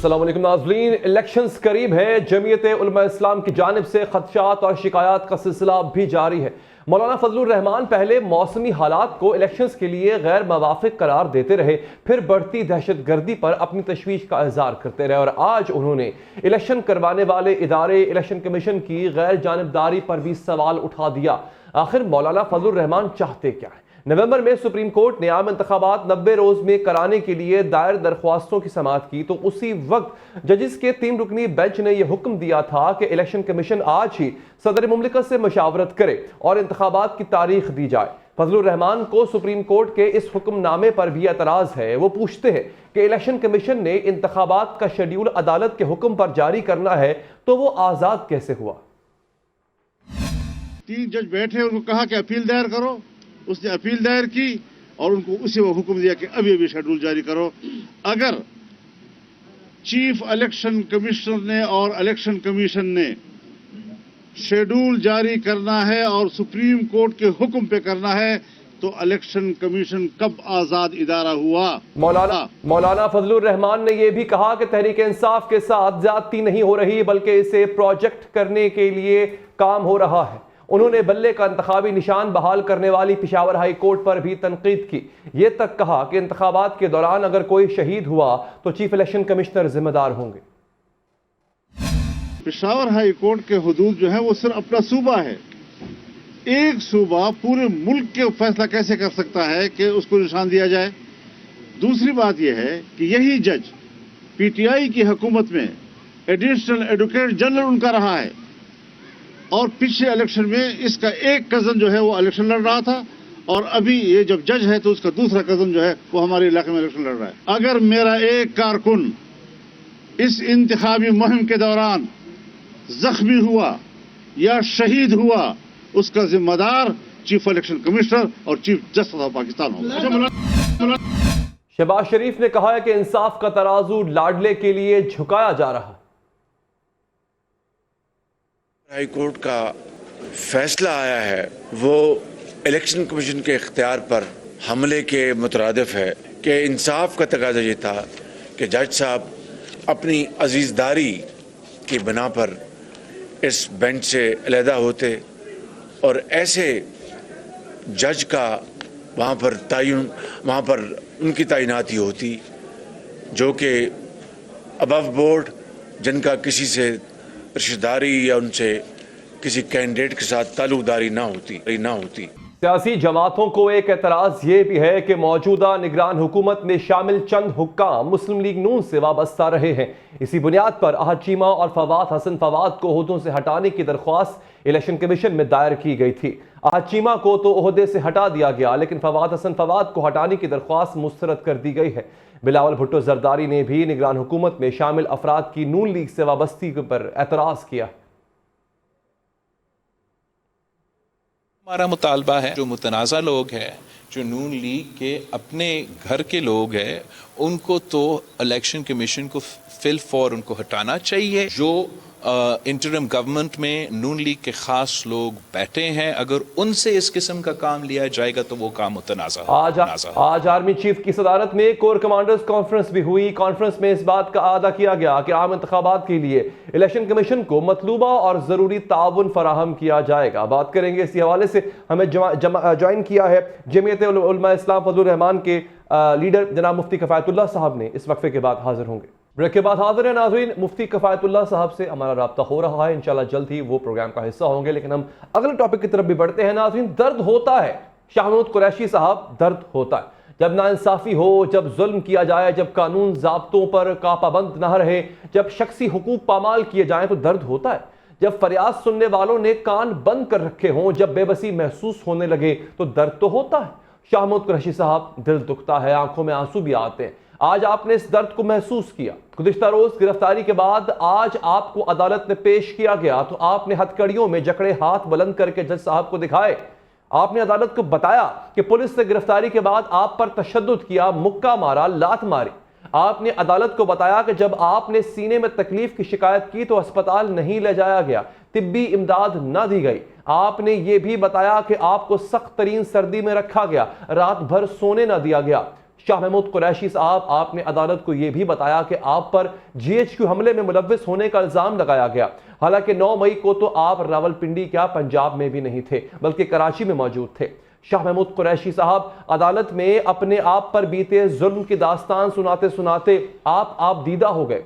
अस्सलाम वालेकुम नाज़रीन, इलेक्शंस करीब है। जमीयत उलमा इस्लाम की जानिब से खदशात और शिकायत का सिलसिला भी जारी है। मौलाना फजलुर रहमान पहले मौसमी हालात को इलेक्शंस के लिए गैर मवाफिक करार देते रहे, फिर बढ़ती दहशत गर्दी पर अपनी तशवीश का इजहार करते रहे और आज उन्होंने इलेक्शन करवाने वाले इदारे इलेक्शन कमीशन की गैर जानिबदारी पर भी सवाल उठा दिया। आखिर मौलाना फजलुर रहमान चाहते क्या है? नवंबर में सुप्रीम कोर्ट ने आम इंतखाबात 90 रोज में कराने के लिए दायर दरख्वास्तों की समाअत की, तो उसी वक्त जजिस के 3 रुकनी बेंच ने यह हुक्म दिया था कि इलेक्शन कमीशन आज ही सदर मुमलिकत से मशावरत करे और इंतखाबात की तारीख दी जाए। फजलुर रहमान को सुप्रीम कोर्ट के इस हुक्मनामे पर भी एतराज है। वो पूछते हैं कि इलेक्शन कमीशन ने इंतखाबात का शेड्यूल अदालत के हुक्म पर जारी करना है तो वो आजाद कैसे हुआ? 3 जज बैठे, उनको कहा कि अपील दायर करो, उसने अपील दायर की और उनको उसे वो हुक्म दिया कि अभी अभी शेड्यूल जारी करो। अगर चीफ इलेक्शन कमिश्नर ने और इलेक्शन कमीशन ने शेड्यूल जारी करना है और सुप्रीम कोर्ट के हुक्म पे करना है तो इलेक्शन कमीशन कब आजाद इदारा हुआ? मौलाना फजलुर रहमान ने यह भी कहा कि तहरीक इंसाफ के साथ ज्यादती नहीं हो रही, बल्कि इसे प्रोजेक्ट करने के लिए काम हो रहा है। उन्होंने बल्ले का इंतखाबी निशान बहाल करने वाली पेशावर हाई कोर्ट पर भी तनकीद की। ये तक कहा कि इंतखाबात के दौरान अगर कोई शहीद हुआ तो चीफ इलेक्शन कमिश्नर जिम्मेदार होंगे। पेशावर हाई कोर्ट के हुदूद जो है वो सिर्फ अपना सूबा है। एक सूबा पूरे मुल्क के फैसला कैसे कर सकता है कि उसको निशान दिया जाए? दूसरी बात यह है कि यही जज पीटीआई की हुकूमत में एडिशनल एडवोकेट जनरल उनका रहा है और पिछले इलेक्शन में इसका एक कजन जो है वो इलेक्शन लड़ रहा था और अभी ये जब जज है तो उसका दूसरा कजन जो है वो हमारे इलाके में इलेक्शन लड़ रहा है। अगर मेरा एक कारकुन इस इंतखाबी मुहिम के दौरान जख्मी हुआ या शहीद हुआ, उसका जिम्मेदार चीफ इलेक्शन कमिश्नर और चीफ जस्टिस ऑफ पाकिस्तान होगा। शहबाज शरीफ ने कहा है कि इंसाफ का तराजू लाडले के लिए झुकाया जा रहा है। हाई कोर्ट का फैसला आया है वो इलेक्शन कमीशन के इख्तियार पर हमले के मुतरादिफ है कि इंसाफ का तकाजा ये था कि जज साहब अपनी अजीजदारी की बिना पर इस बेंच से अलहदा होते और ऐसे जज का वहाँ पर उनकी तैनाती होती जो कि अबव बोर्ड, जिनका किसी से रिश्तेदारी या उनसे किसी कैंडिडेट के साथ ताल्लुकदारी ना होती। सियासी जमातों को एक एतराज ये भी है कि मौजूदा निगरान हुकूमत में शामिल चंद हुक्काम मुस्लिम लीग नून से वाबस्ता रहे हैं। इसी बुनियाद पर अहद चीमा और फवाद हसन फवाद को ओहदों से हटाने की दरख्वास्त इलेक्शन कमीशन में दायर की गई थी। अहद चीमा को तो ओहदे से हटा दिया गया, लेकिन फवाद हसन फवाद को हटाने की दरख्वास्त मुस्तरद कर दी गई है। बिलावल भुट्टो जरदारी ने भी निगरान हुकूमत में शामिल अफराद की नून लीग से वाबस्ती पर एतराज किया। हमारा मुतालबा है जो मुतनाज़ा लोग हैं, जो नून लीग के अपने घर के लोग हैं, उनको तो इलेक्शन कमीशन को फिल फॉर उनको हटाना चाहिए। जो इंटरिम गवर्नमेंट में नून लीग के खास लोग बैठे हैं, अगर उनसे इस किस्म का काम लिया जाएगा तो वो काम मुतनाज़ा। आज आर्मी चीफ की सदारत में कोर कमांडर्स कॉन्फ्रेंस भी हुई। कॉन्फ्रेंस में इस बात का आदा किया गया कि आम इंतखाबात के लिए इलेक्शन कमीशन को मतलूबा और जरूरी ताउन फराहम किया जाएगा। बात करेंगे इसी हवाले से। हमें ज्वाइन किया है जमीयत उलमा इस्लाम फजलुर रहमान के लीडर जनाब मुफ्ती कफायतुल्लाह साहब ने। इस वक्फे के बाद हाजिर होंगे। ब्रेक के बाद हाजिर है नाज़रीन। मुफ्ती कफायतुल्लाह साहब से हमारा राब्ता हो रहा है, इंशाल्लाह जल्द ही वो प्रोग्राम का हिस्सा होंगे। लेकिन हम अगले टॉपिक की तरफ भी बढ़ते हैं नाज़रीन। दर्द होता है शाहनूद कुरैशी साहब, दर्द होता है जब नाइंसाफ़ी हो, जब जुल्म किया जाए, जब कानून ज़ाब्तों पर का पाबंद न रहे, जब शख्सी हुकूक पामाल किए जाएं तो दर्द होता है। जब फरियाद सुनने वालों ने कान बंद कर रखे हों, जब बेबसी महसूस होने लगे तो दर्द तो होता है। शाहनूद कुरैशी साहब, दिल दुखता है, आंखों में आंसू भी आते हैं। आज आपने इस दर्द को महसूस किया। गुज़िश्ता रोज गिरफ्तारी के बाद आज आपको अदालत में पेश किया गया तो आपने हथकड़ियों में जकड़े हाथ बुलंद करके जज साहब को दिखाए। आपने अदालत को बताया कि पुलिस से गिरफ्तारी के बाद आप पर तशद्दुद किया, मुक्का मारा, लात मारी। आपने अदालत को बताया कि जब आपने सीने में तकलीफ की शिकायत की तो अस्पताल नहीं ले जाया गया, तिब्बी इमदाद न दी गई। आपने ये भी बताया कि आपको सख्त तरीन सर्दी में रखा गया, रात भर सोने न दिया गया। शाह महमूद कुरैशी साहब, आपने अदालत को यह भी बताया कि आप पर GHQ हमले में मुलव्विस होने का इल्जाम लगाया गया। हालांकि 9 मई को तो आप रावलपिंडी क्या पंजाब में भी नहीं थे बल्कि कराची में मौजूद थे। शाह महमूद कुरैशी साहब, अदालत में अपने आप पर बीते जुल्म की दास्तान सुनाते सुनाते आप दीदा हो गए।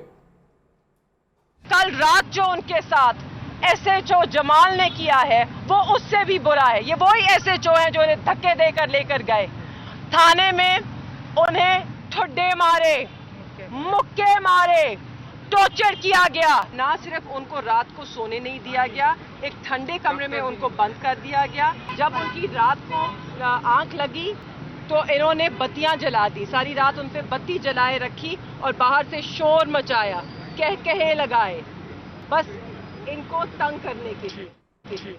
कल रात जो उनके साथ SHO जमाल ने किया है वो उससे भी बुरा है। ये वही SHO है जो उन्हें धक्के देकर लेकर गए थाने में, उन्हें ठुड्डे मारे, मुक्के मारे, टॉर्चर किया गया। ना सिर्फ उनको रात को सोने नहीं दिया गया, एक ठंडे कमरे में उनको बंद कर दिया गया। जब उनकी रात को आंख लगी तो इन्होंने बत्तियां जला दी, सारी रात उन पे बत्ती जलाए रखी और बाहर से शोर मचाया, कहे लगाए, बस इनको तंग करने के लिए।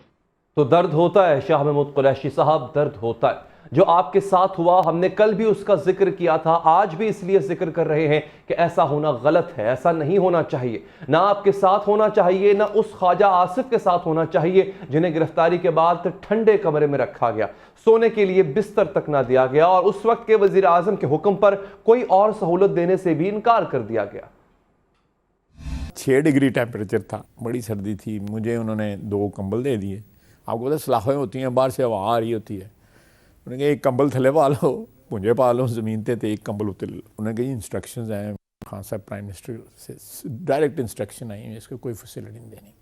तो दर्द होता है शाह महमूद कुरैशी साहब, दर्द होता है। जो आपके साथ हुआ, हमने कल भी उसका जिक्र किया था, आज भी इसलिए जिक्र कर रहे हैं कि ऐसा होना गलत है, ऐसा नहीं होना चाहिए। ना आपके साथ होना चाहिए, ना उस ख्वाजा आसिफ के साथ होना चाहिए जिन्हें गिरफ्तारी के बाद ठंडे कमरे में रखा गया, सोने के लिए बिस्तर तक ना दिया गया और उस वक्त के वजीर आजम के हुक्म पर कोई और सहूलत देने से भी इनकार कर दिया गया। 6 डिग्री टेम्परेचर था, बड़ी सर्दी थी। मुझे उन्होंने 2 कंबल दे दिए। आपको पता सलाखें होती हैं, बाहर से हवा आ रही होती है। उन्होंने कहा एक कंबल थले पा लो, पुंजे पा लो ज़मीन पे, तो एक कंबल उतर लो। उन्होंने कहा इंस्ट्रक्शंस आए खान साहब प्राइम मिनिस्टर से, डायरेक्ट इंस्ट्रक्शन आई है, इसको कोई फैसिलिटी नहीं देनी,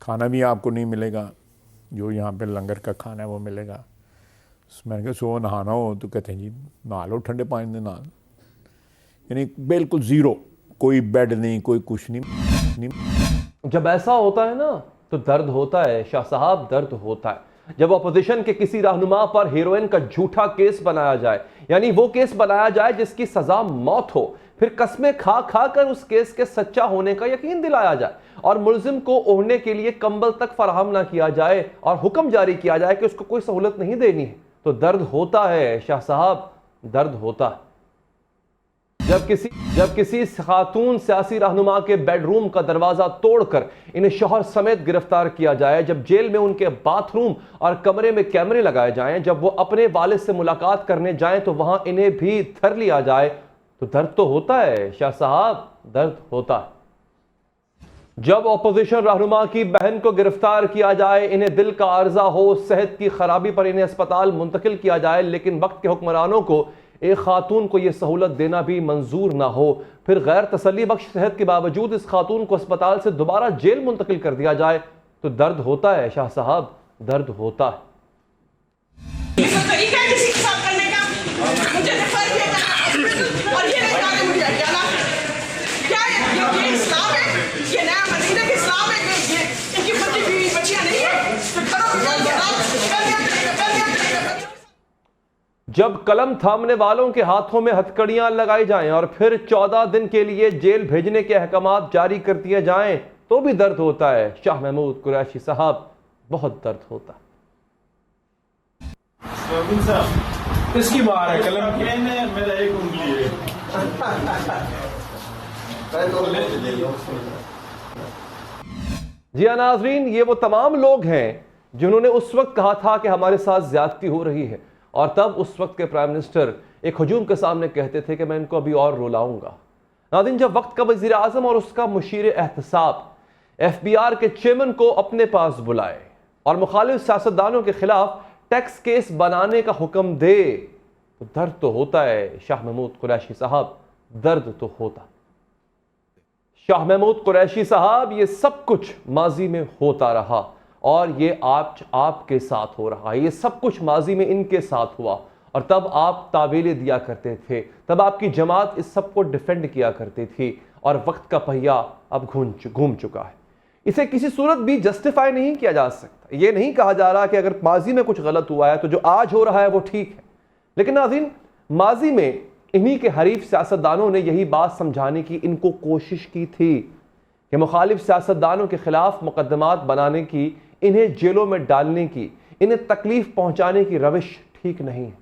खाना भी आपको नहीं मिलेगा, जो यहाँ पे लंगर का खाना है वो मिलेगा। मैंने कहा सो नहाना हो तो कहते हैं जी नहा लो ठंडे पानी से, नहा, यानी बिल्कुल ज़ीरो, कोई बेड नहीं, कोई कुछ नहीं। जब ऐसा होता है ना तो दर्द होता है शाह साहब, दर्द होता है। जब अपोजिशन के किसी रहनुमा पर हेरोइन का झूठा केस बनाया जाए, यानी वो केस बनाया जाए जिसकी सजा मौत हो, फिर कस्में खा खा कर उस केस के सच्चा होने का यकीन दिलाया जाए और मुलजिम को ओढ़ने के लिए कंबल तक फराहम ना किया जाए और हुक्म जारी किया जाए कि उसको कोई सहूलत नहीं देनी है, तो दर्द होता है शाह साहब, दर्द होता है। जब किसी खातून सियासी रहनुमा के बेडरूम का दरवाजा तोड़कर इन्हें शौहर समेत गिरफ्तार किया जाए, जब जेल में उनके बाथरूम और कमरे में कैमरे लगाए जाएं, जब वो अपने वालिद से मुलाकात करने जाएं तो वहां इन्हें भी धर लिया जाए, तो दर्द तो होता है शाह साहब, दर्द होता है। जब अपोजिशन रहनुमा की बहन को गिरफ्तार किया जाए, इन्हें दिल का अर्जा हो, सेहत की खराबी पर इन्हें अस्पताल मुंतकिल किया जाए, लेकिन वक्त के हुक्मरानों को एक खातून को यह सहूलत देना भी मंजूर ना हो, फिर गैर तसल्ली बख्श सेहत के बावजूद इस खातून को अस्पताल से दोबारा जेल मुंतकिल कर दिया जाए, तो दर्द होता है शाह साहब, दर्द होता है। जब कलम थामने वालों के हाथों में हथकड़ियां लगाई जाएं और फिर 14 दिन के लिए जेल भेजने के अहकामात जारी कर दिए जाएं, तो भी दर्द होता है शाह महमूद कुरैशी साहब, बहुत दर्द होता है। इसकी बात है कलम मेरा एक उंगली है। जी नाजरीन, ये वो तमाम लोग हैं जिन्होंने उस वक्त कहा था कि हमारे साथ ज्यादती हो रही है, और तब उस वक्त के प्राइम मिनिस्टर एक हुजूम के सामने कहते थे कि मैं इनको अभी और रुलाऊंगा। नाज़रीन, जब वक्त का वज़ीर आज़म और उसका मुशीर एहतसाब FBR के चेयरमैन को अपने पास बुलाए और मुखालिफ सियासतदानों के खिलाफ टैक्स केस बनाने का हुक्म दे, तो दर्द तो होता है शाह महमूद कुरैशी साहब, दर्द तो होता। शाह महमूद कुरैशी साहब, ये सब कुछ माजी में होता रहा और ये आपके साथ हो रहा है, ये सब कुछ माजी में इनके साथ हुआ, और तब आप तावीलें दिया करते थे, तब आपकी जमात इस सब को डिफेंड किया करती थी, और वक्त का पहिया अब घूम चुका है। इसे किसी सूरत भी जस्टिफाई नहीं किया जा सकता। ये नहीं कहा जा रहा कि अगर माजी में कुछ गलत हुआ है तो जो आज हो रहा है वो ठीक है, लेकिन नाज़रीन, माजी में इन्हीं के हरीफ सियासतदानों ने यही बात समझाने की इनको कोशिश की थी कि मुखालिफ सियासतदानों के खिलाफ मुकदमात बनाने की, इन्हें जेलों में डालने की, इन्हें तकलीफ पहुंचाने की रविश ठीक नहीं है।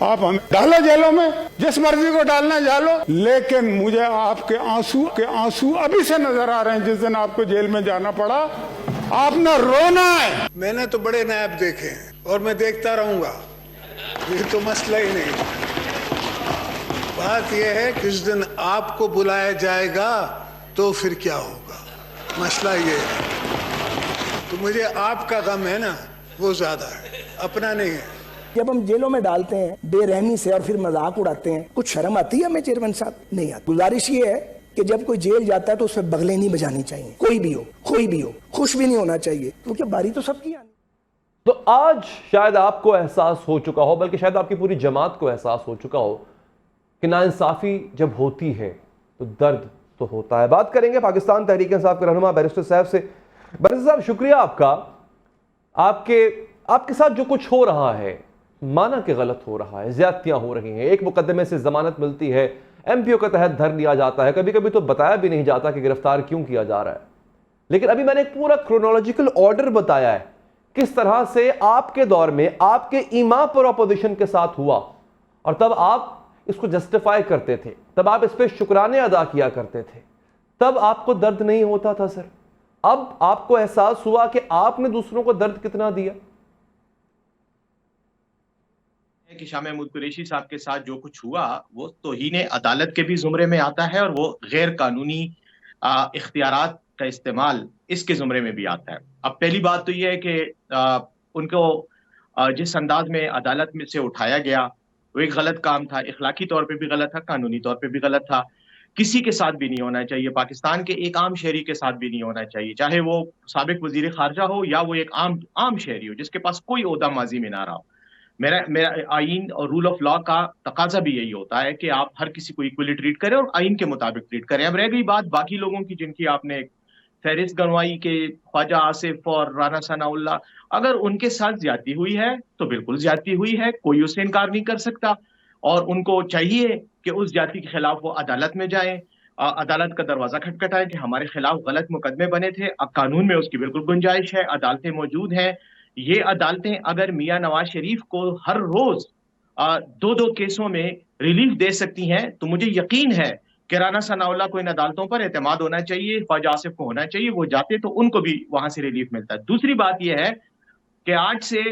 आप हमें डालो जेलों में, जिस मर्जी को डालना डालो, लेकिन मुझे आपके आंसू अभी से नजर आ रहे हैं। जिस दिन आपको जेल में जाना पड़ा, आपने रोना है। मैंने तो बड़े नायब देखे हैं और मैं देखता रहूंगा। ये तो मसला ही नहीं। बात यह है किस दिन आपको बुलाया जाएगा तो फिर क्या होगा, मसला ये है। तो मुझे आपका गम है ना, वो ज्यादा है, अपना नहीं है। जब हम जेलों में डालते हैं बेरहमी से और फिर मजाक उड़ाते हैं, कुछ शर्म आती है हमें चेयरमैन साहब? नहीं आती। गुजारिश ये है कि जब कोई जेल जाता है तो उसमें बगले नहीं बजानी चाहिए, कोई भी हो, खुश भी नहीं होना चाहिए, क्योंकि बारी तो सबकी आनी। तो आज शायद आपको एहसास हो चुका हो, बल्कि शायद आपकी पूरी जमात को एहसास हो चुका हो कि नाइंसाफी जब होती है तो दर्द तो होता है। बात करेंगे पाकिस्तान तहरीक इंसाफ के रहनुमा बैरिस्टर साहब से। बैरिस्टर साहब, शुक्रिया आपका। आपके साथ जो कुछ हो रहा है, माना कि गलत हो रहा है, ज्यादतियां हो रही हैं, एक मुकदमे से जमानत मिलती है, एमपीओ के तहत धर लिया जाता है, कभी कभी तो बताया भी नहीं जाता कि गिरफ्तार क्यों किया जा रहा है। लेकिन अभी मैंने एक पूरा क्रोनोलॉजिकल ऑर्डर बताया है किस तरह से आपके दौर में आपके इमाम पर अपोजिशन के साथ हुआ, और तब आप इसको जस्टिफाई करते थे, तब आप इस पर शुक्राने अदा किया करते थे, तब आपको दर्द नहीं होता था सर। अब आपको एहसास हुआ कि आपने दूसरों को दर्द कितना दिया। कि शाह महमूद कुरैशी साहब के साथ जो कुछ हुआ वो तौहीन अदालत के भी जुमरे में आता है, और वो गैर कानूनी इख्तियारात का इस्तेमाल इसके जुमरे में भी आता है। अब पहली बात तो ये है कि उनको जिस अंदाज में अदालत में से उठाया गया वो एक गलत काम था, इखलाकी तौर पे भी गलत था, कानूनी तौर पे भी गलत था। किसी के साथ भी नहीं होना चाहिए, पाकिस्तान के एक आम शहरी के साथ भी नहीं होना चाहिए, चाहे वो साबिक वजीर खारजा हो या वो एक आम शहरी हो जिसके पास कोई ओहदा माजी में ना रहा हो। मेरा आइन और रूल ऑफ लॉ का तकाजा भी यही होता है कि आप हर किसी को इक्वली ट्रीट करें और आइन के मुताबिक ट्रीट करें। अब रह गई बात बाकी लोगों की जिनकी आपने फहरिस्त गनवाई के ख्वाजा आसिफ और राना सनाउल्लाह, अगर उनके साथ ज्यादती हुई है तो बिल्कुल ज्यादती हुई है, कोई उससे इनकार नहीं कर सकता, और उनको चाहिए कि उस ज्यादती के खिलाफ वो अदालत में जाएं, अदालत का दरवाजा खटखटाए कि हमारे खिलाफ गलत मुकदमे बने थे। अब कानून में उसकी बिल्कुल गुंजाइश है, अदालतें मौजूद हैं। ये अदालतें अगर मियां नवाज शरीफ को हर रोज 2-2 केसों में रिलीफ दे सकती हैं तो मुझे यकीन है कि राना सनाउल्लाह को इन अदालतों पर एतमाद होना चाहिए, ख्वाजा आसिफ को होना चाहिए, वो जाते तो उनको भी वहां से रिलीफ मिलता है। दूसरी बात यह है कि आज से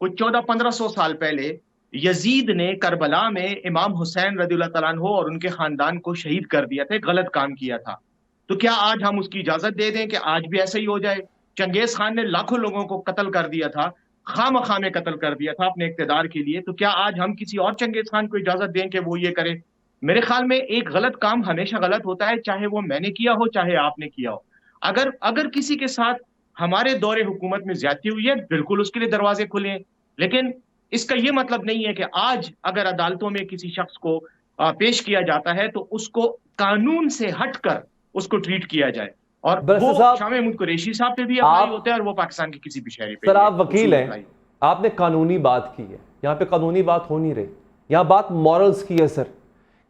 कुछ 1400-1500 साल पहले यजीद ने करबला में इमाम हुसैन रज़ियल्लाहु तआला अन्हु और उनके खानदान को शहीद कर दिया था, गलत काम किया था। तो क्या आज हम उसकी इजाजत दे दें कि आज भी ऐसा ही हो जाए? चंगेज खान ने लाखों लोगों को कत्ल कर दिया था, खामखा में कत्ल कर दिया था अपने इक्तदार के लिए, तो क्या आज हम किसी और चंगेज खान को इजाजत दें कि वो ये करे? मेरे ख्याल में एक गलत काम हमेशा गलत होता है, चाहे वो मैंने किया हो चाहे आपने किया हो। अगर किसी के साथ हमारे दौरे हुकूमत में ज्यादती हुई है, बिल्कुल उसके लिए दरवाजे खुले हैं, लेकिन इसका ये मतलब नहीं है कि आज अगर अदालतों में किसी शख्स को पेश किया जाता है तो उसको कानून से हटकर उसको ट्रीट किया जाए। और वो शाह महमूद कुरैशी साहब पे भी अप्लाई होता है और वो पाकिस्तान के किसी भी शहरी पे। सर, आप वकील हैं, आपने कानूनी बात की है, यहाँ पे कानूनी बात हो नहीं रही, यहाँ बात मॉरल्स की है। सर,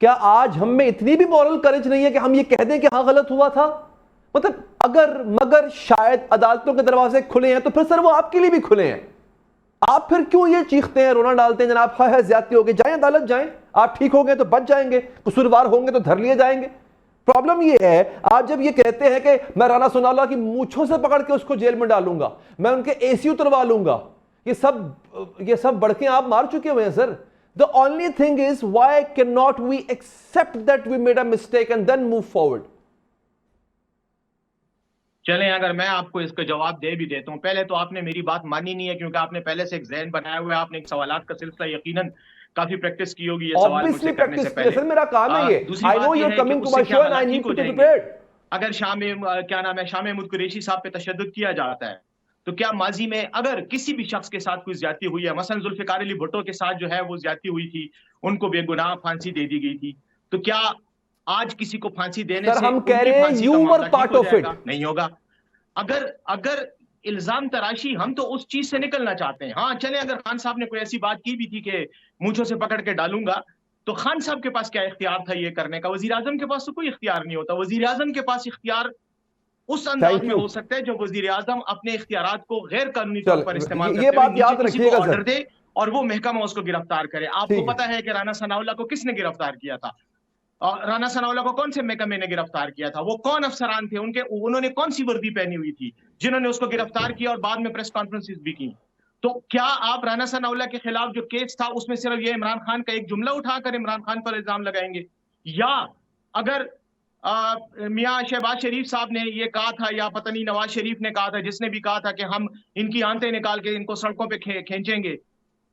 क्या आज हम में इतनी भी मॉरल करेज नहीं है कि हम ये कह दें कि हाँ गलत हुआ था? मतलब अगर मगर शायद अदालतों के दरवाजे खुले हैं तो फिर सर वो आपके लिए भी खुले हैं। आप फिर क्यों ये चीखते हैं, रोना डालते हैं, जनाब हाय ज्यादती हो गई, जाएं अदालत जाएं, आप ठीक हो गए तो बच जाएंगे, कसूरवार होंगे तो धर लिए जाएंगे। प्रॉब्लम ये है, आप जब ये कहते हैं कि मैं राना सनाउल्लाह की मूंछों से पकड़ के उसको जेल में डालूंगा, मैं उनके एसी उतरवा लूंगा, ये सब बढ़के आप मार चुके हुए हैं sir. The only thing is why can not we accept that we made a mistake and then move forward? चलें, अगर मैं आपको इसका जवाब दे भी देता हूं, पहले तो आपने मेरी बात मानी नहीं है क्योंकि आपने पहले से एक ज़हन बनाया हुआ है, आपने एक सवालात का सिलसिला यकीनन काफी प्रैक्टिस की होगी ये सवाल मुझसे करने से पहले। सर, मेरा काम है ये। I know you are coming to my show and I need to be prepared. अगर शाह महमूद कुरैशी साहब पे तशद्दुद किया जाता है तो क्या माजी में अगर किसी भी शख्स के साथ कोई ज्यादती हुई है, मसलन जुल्फिकार अली भुट्टो के साथ जो है वो ज्यादती हुई थी, उनको बेगुनाह फांसी दे दी गई थी, तो क्या आज किसी को फांसी देने से हम कह रहे हैं you were part of it? नहीं होगा। अगर इल्जाम तराशी, हम तो उस चीज से निकलना चाहते हैं। हाँ चले, अगर खान साहब ने कोई ऐसी बात की भी थी कि मूंछों से पकड़ के डालूंगा, तो खान साहब के पास क्या इख्तियार था ये करने का? वजीर आजम के पास तो कोई इख्तियार नहीं होता। वजीर आजम के पास इख्तियार उस अंदाज में हो सकता है जो वजीर आजम अपने इख्तियारात को गैर कानूनी तौर पर इस्तेमाल करते हुए किसी को ऑर्डर दे और वो महकमा उसको गिरफ्तार करे। आपको पता है कि राना सनाउल्लाह को किसने गिरफ्तार किया था? राना सनाउल्लाह को कौन से महकमे ने गिरफ्तार किया था? वो कौन अफसरान थे? उन्होंने कौन सी वर्दी पहनी हुई थी जिन्होंने उसको गिरफ्तार किया और बाद में प्रेस कॉन्फ्रेंसेस भी की? तो क्या आप राना सनाउल्लाह के खिलाफ जो केस था उसमें सिर्फ ये इमरान खान का एक जुमला उठाकर इमरान खान पर इल्जाम लगाएंगे? या अगर मियां शहबाज शरीफ साहब ने ये कहा था, या पता नहीं नवाज शरीफ ने कहा था, जिसने भी कहा था कि हम इनकी आंतें निकाल के इनको सड़कों पे खींचेंगे,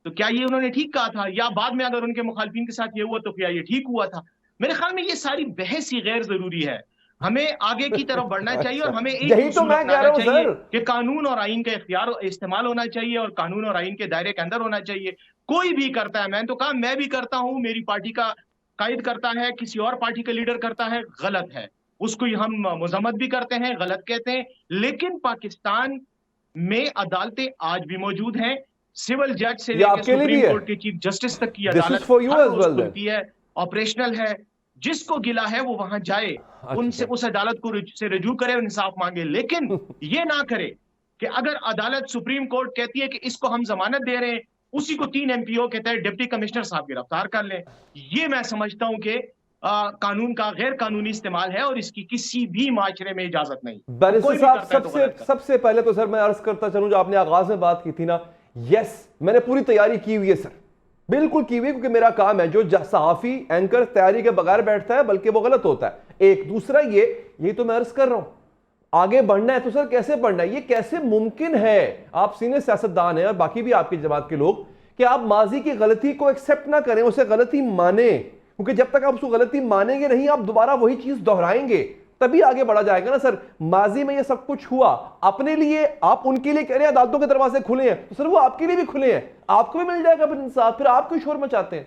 तो क्या ये उन्होंने ठीक कहा था? या बाद में अगर उनके मुखालिफिन के साथ ये हुआ तो क्या ये ठीक हुआ था? मेरे ख्याल में ये सारी बहस ही गैर जरूरी है। हमें आगे की तरफ बढ़ना चाहिए और हमें एक यही तो मैं कह रहा हूं चाहिए सर कि कानून और आइन का इख्तियार इस्तेमाल होना चाहिए और कानून और आइन के दायरे के अंदर होना चाहिए। कोई भी करता है, मैंने तो कहा मैं भी करता हूं, मेरी पार्टी का कायद करता है, किसी और पार्टी का लीडर करता है, गलत है, उसको हम मजम्मत भी करते हैं, गलत कहते हैं। लेकिन पाकिस्तान में अदालतें आज भी मौजूद हैं, सिविल जज से लेकर सुप्रीम कोर्ट के चीफ जस्टिस तक की अदालत खुलती है, ऑपरेशनल है। जिसको गिला है वो वहां जाए, उनसे उस अदालत को से रजू करे और इंसाफ मांगे। लेकिन ये ना करे कि अगर अदालत सुप्रीम कोर्ट कहती है कि इसको हम जमानत दे रहे हैं, उसी को 3 MPO के तहत डिप्टी कमिश्नर साहब गिरफ्तार कर लें। ये मैं समझता हूं कि कानून का गैर कानूनी इस्तेमाल है और इसकी किसी भी माशरे में इजाजत नहीं। बैरिस्टर साहब, सबसे पहले तो सर मैं अर्ज करता चलूं, जो आपने आगाज में बात की थी ना, यस मैंने पूरी तैयारी की हुई है सर, बिल्कुल की हुई, क्योंकि मेरा काम है। जो सहाफी एंकर तैयारी के बगैर बैठता है बल्कि वो गलत होता है। एक दूसरा यही तो मैं अर्ज कर रहा हूं, आगे बढ़ना है तो सर कैसे बढ़ना है? ये कैसे मुमकिन है, आप सीनियर सियासतदान हैं और बाकी भी आपकी जमात के लोग, कि आप माजी की गलती को एक्सेप्ट ना करें, उसे गलती माने, क्योंकि जब तक आप उसको गलती मानेंगे नहीं, आप दोबारा वही चीज दोहराएंगे, तभी आगे बढ़ा जाएगा ना सर। माजी में ये सब कुछ हुआ अपने लिए, आप उनके लिए कह रहे हैं अदालतों के दरवाजे खुले हैं, तो सर वो आपके लिए भी खुले हैं, आपको भी मिल जाएगा फिर इंसाफ। फिर आप क्यों शोर मचाते हैं?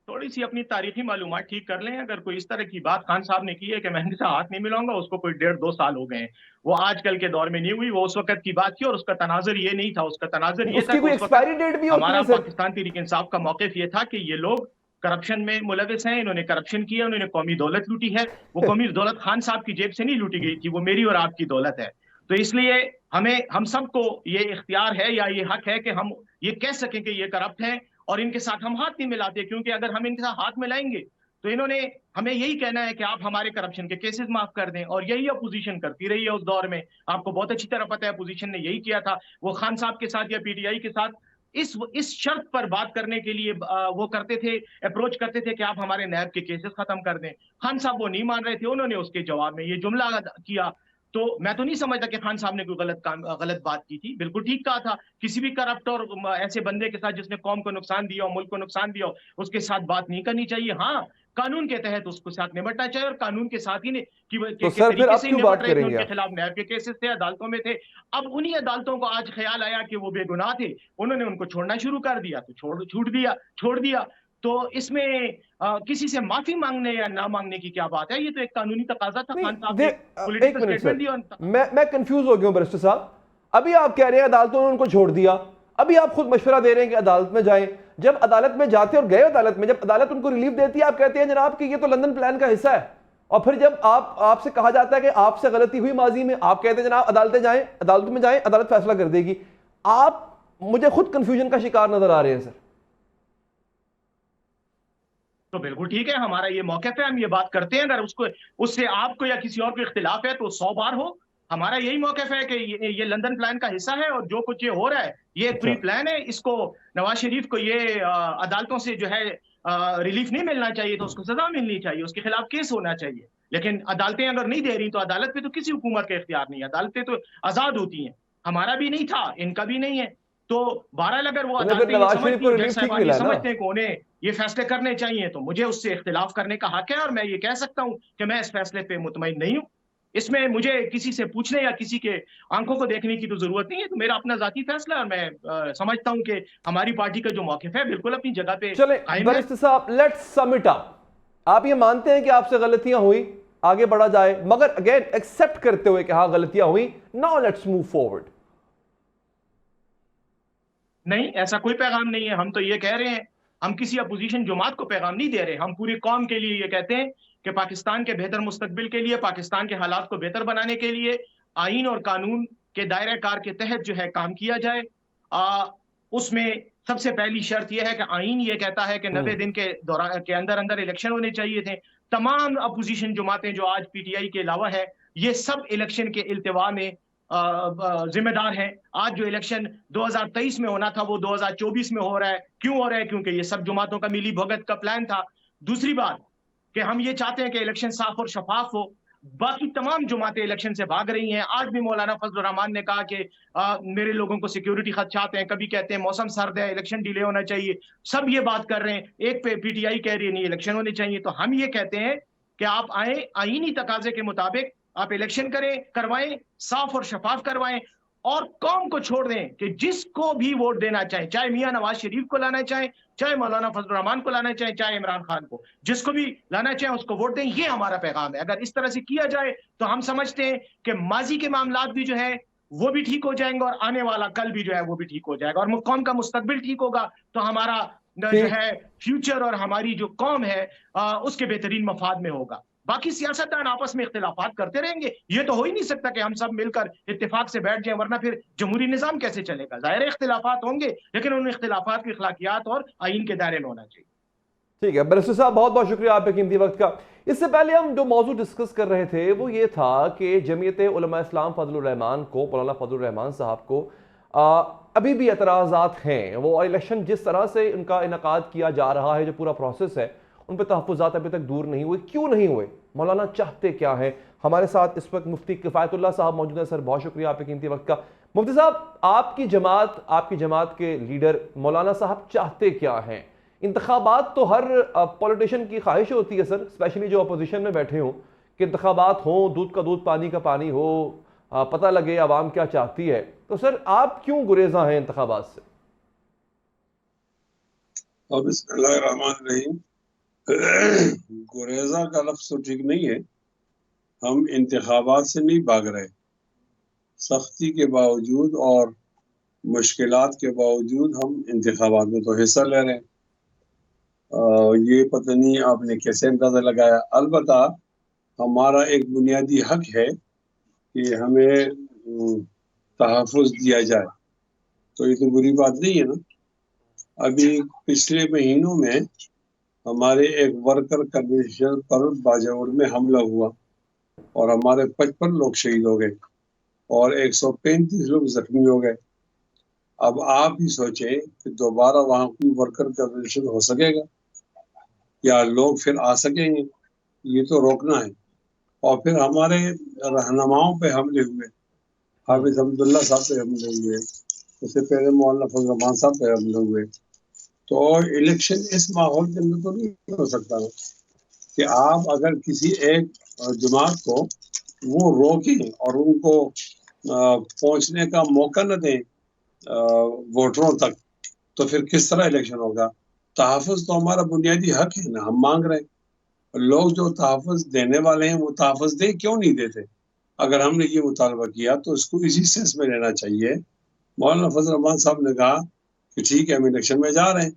थोड़ी सी अपनी तारीखी मालूमात ठीक कर लें। अगर कोई इस तरह की बात खान साहब ने की है कि मैं इनसे हाथ नहीं मिलाऊंगा, उसको कोई 1.5-2 साल हो गए हैं, वो आजकल के दौर में नहीं हुई, वो उस वक्त की बात थी और उसका तनाजर ये नहीं था। उसका तनाजर ये था कि हमारा पाकिस्तान तहरीक इंसाफ का मौक़िफ़ ये था कि ये लोग करप्शन में मुलविस हैं, इन्होंने करप्शन किया, उन्होंने कौमी दौलत लूटी है। वो कौमी दौलत खान साहब की जेब से नहीं लूटी गई थी, वो मेरी और आपकी दौलत है। तो इसलिए हम सबको ये इख्तियार है या ये हक है कि हम ये कह सकें कि ये करप्ट हैं और इनके साथ हम हाथ नहीं मिलाते, क्योंकि अगर हम इनके साथ हाथ मिलाएंगे तो इन्होंने हमें यही कहना है कि आप हमारे करप्शन के केसेस माफ कर दें, और यही अपोजिशन करती रही है उस दौर में। आपको बहुत अच्छी तरह पता है अपोजिशन ने यही किया था। वो खान साहब के साथ या PTI के साथ इस शर्त पर बात करने के लिए वो करते थे, अप्रोच करते थे कि आप हमारे नैब के केसेस खत्म कर दें। खान साहब वो नहीं मान रहे थे, उन्होंने उसके जवाब में ये जुमला किया। तो मैं तो नहीं समझता कि खान साहब ने कोई गलत बात की थी, बिल्कुल ठीक कहा था। किसी भी करप्ट और ऐसे बंदे के साथ जिसने कौम को नुकसान दिया हो, मुल्क को नुकसान दिया हो, उसके साथ बात नहीं करनी चाहिए। हाँ, कानून के तहत उसको साथ निपटना चाहिए और कानून के साथ ही तो सर फिर आप क्यों बात करेंगे? उनके खिलाफ नैब के केसेस थे, अदालतों में थे। अब उन्हीं अदालतों को आज ख्याल आया कि वो बेगुनाह थे, उन्होंने उनको छोड़ना शुरू कर दिया, तो छोड़ दिया। तो इसमें किसी से माफी मांगने या ना मांगने की क्या बात है? ये तो एक कानूनी तकाजा था। खान साहब ने पॉलिटिकल स्टेटमेंट दिया। मैं कंफ्यूज हो गया हूं बैरिस्टर साहब। अभी आप कह रहे हैं अदालतों ने उनको छोड़ दिया, अभी आप खुद मशवरा दे रहे हैं कि अदालत में जाएं। जब अदालत में जाते और गए अदालत में, जब अदालत उनको रिलीफ देती है, आप कहते हैं जनाब कि ये तो लंदन प्लान का हिस्सा है। और फिर जब आपसे कहा जाता है कि आपसे गलती हुई माजी में, आप कहते हैं जनाब अदालत में जाएं, अदालत फैसला कर देगी। आप मुझे खुद कंफ्यूजन का शिकार नजर आ रहे हैं सर। तो बिल्कुल ठीक है, हमारा ये मौक़िफ़ है, हम ये बात करते हैं। अगर उससे आपको या किसी और को इख्तिलाफ है तो 100 बार हो। हमारा यही मौक़िफ़ है कि ये लंदन प्लान का हिस्सा है और जो कुछ ये हो रहा है ये प्री प्लान है। इसको नवाज शरीफ को ये अदालतों से जो है रिलीफ नहीं मिलना चाहिए, तो उसको सजा मिलनी चाहिए, उसके खिलाफ केस होना चाहिए। लेकिन अदालतें अगर नहीं दे रही तो अदालत पे तो किसी हुकूमत का इख्तियार नहीं है, अदालतें तो आज़ाद होती हैं। हमारा भी नहीं था, इनका भी नहीं है। तो बहरहाल अगर वो अदालतें समझते हैं कि उन्हें ये फैसले करने चाहिए, तो मुझे उससे इख्तिलाफ करने का हक है और मैं ये कह सकता हूं कि मैं इस फैसले पे मुतमईन नहीं हूं। इसमें मुझे किसी से पूछने या किसी के आंखों को देखने की तो जरूरत नहीं है। तो मेरा अपना जाती फैसला है और मैं समझता हूं कि हमारी पार्टी का जो मौक़िफ़ है बिल्कुल अपनी जगह पे कायम है। बैरिस्टर साहब, लेट्स सम इट अप। आप ये मानते हैं कि आपसे गलतियां हुई, आगे बढ़ा जाए, मगर अगेन एक्सेप्ट करते हुए कि हाँ गलतियां हुई, नाउ लेट्स मूव फॉरवर्ड। नहीं, ऐसा कोई पैगाम नहीं है। हम तो ये कह रहे हैं, हम किसी अपोजिशन जमात को पैगाम नहीं दे रहे। हम पूरी कौम के लिए ये कहते हैं कि पाकिस्तान के बेहतर मुस्तकबिल के लिए, पाकिस्तान के हालात को बेहतर बनाने के लिए आइन और कानून के दायरे कार के तहत जो है काम किया जाए। उसमें सबसे पहली शर्त यह है कि आइन ये कहता है कि 90 दिन के दौरान के अंदर इलेक्शन होने चाहिए थे। तमाम अपोजिशन जमातें जो आज PTI के अलावा है, ये सब इलेक्शन के इल्तिवा में जिम्मेदार हैं। आज जो इलेक्शन 2023 में होना था वो 2024 में हो रहा है। क्यों हो रहा है? क्योंकि ये सब जमातों का मिली भगत का प्लान था। दूसरी बात कि हम ये चाहते हैं कि इलेक्शन साफ और शफाफ हो। बाकी तमाम जमातें इलेक्शन से भाग रही हैं। आज भी मौलाना फजलुर रहमान ने कहा कि मेरे लोगों को सिक्योरिटी खदशात हैं। कभी कहते हैं मौसम सर्द है, इलेक्शन डिले होना चाहिए। सब ये बात कर रहे हैं। एक पे पीटीआई कह रही है नहीं इलेक्शन होने चाहिए। तो हम ये कहते हैं कि आप आए, आईनी तकाजे के मुताबिक आप इलेक्शन करवाएं, साफ और शफाफ करवाएं और कौम को छोड़ दें कि जिसको भी वोट देना चाहे, चाहे मियां नवाज शरीफ को लाना चाहे, चाहे मौलाना फजलुर रहमान को लाना चाहे, चाहे इमरान खान को, जिसको भी लाना चाहे उसको वोट दें। ये हमारा पैगाम है। अगर इस तरह से किया जाए तो हम समझते हैं कि माजी के मामलात भी जो है वो भी ठीक हो जाएंगे और आने वाला कल भी जो है वो भी ठीक हो जाएगा और कौम का मुस्तकबिल ठीक होगा तो हमारा जो है फ्यूचर और हमारी जो कौम है उसके बेहतरीन मफाद में होगा। बाकी सियासतदान आपस में इख्तिलाफात करते रहेंगे। ये तो हो ही नहीं सकता कि हम सब मिलकर इत्तेफाक से बैठ जाएं, वरना फिर जमहूरी निजाम कैसे चलेगा? जाहिर है इख्तिलाफात होंगे, लेकिन उन इख्तिलाफात की अखलाकियात और आईन के दायरे में होना चाहिए। ठीक है बैरिस्टर साहब, बहुत बहुत शुक्रिया आपके कीमती वक्त का। इससे पहले हम जो मौजूद डिस्कस कर रहे थे वो ये था कि जमीयत उलमा इस्लाम फजलुर रहमान को, मौलाना फजलुर रहमान साहब को अभी भी एतराज़ात हैं। वो इलेक्शन जिस तरह से उनका इनकाद किया जा रहा है, जो पूरा प्रोसेस है, उन पर तहफ़्फ़ुज़ात अभी तक दूर नहीं हुए। क्यों नहीं हुए? मौलाना चाहते क्या हैं? हमारे साथ इस वक्त मुफ्ती किफ़ायतुल्लाह साहब मौजूद हैं। सर बहुत शुक्रिया आपके कीमती वक्त का। मुफ्ती साहब, आपकी जमात के लीडर मौलाना साहब चाहते क्या हैं? इंतखाबात तो हर पॉलिटिशियन की ख्वाहिश होती है सर, स्पेशली जो अपोजिशन में बैठे हों, कि इंतखाबात हों, दूध का दूध पानी का पानी हो, पता लगे आवाम क्या चाहती है। तो सर आप क्यों गुरेजा हैं इंतखाबात से? बिस्मिल्लाहिर्रहमानिर्रहीम। गुरेजा का लफ्ज़ तो ठीक नहीं है। हम इंतखाबात से नहीं भाग रहे। सख्ती के बावजूद और मुश्किलात के बावजूद हम इंतखाबात में तो हिस्सा ले रहे हैं। ये पता नहीं आपने कैसे अंदाज़ा लगाया। अलबत्ता हमारा एक बुनियादी हक है कि हमें तहफ़्फ़ुज़ दिया जाए, तो ये तो बुरी बात नहीं है ना। अभी पिछले महीनों में हमारे एक वर्कर कमीशन पर बाजाउर में हमला हुआ और हमारे 55 लोग शहीद हो गए और 135 लोग जख्मी हो गए। अब आप ही सोचें कि दोबारा वहाँ कोई वर्कर कमीशन हो सकेगा या लोग फिर आ सकेंगे? ये तो रोकना है। और फिर हमारे रहनुमाओं पे हमले हुए, हाफिज अब्दुल्ला साहब पे हमले हुए, उससे पहले मौलाना फजलुर रहमान साहब पे हमले हुए। तो इलेक्शन इस माहौल के अंदर तो नहीं हो सकता है कि आप अगर किसी एक जमात को वो रोकें और उनको पहुंचने का मौका न दें वोटरों तक, तो फिर किस तरह इलेक्शन होगा? तहफ़्फ़ुज़ तो हमारा बुनियादी हक है ना, हम मांग रहे हैं। लोग जो तहफ़्फ़ुज़ देने वाले हैं वो तहफ़्फ़ुज़ दे क्यों नहीं देते? अगर हमने ये मुतालबा किया तो इसको इसी सेंस में लेना चाहिए। मौलाना फजलुर रहमान साहब ने कहा कि ठीक है हम इलेक्शन में जा रहे हैं,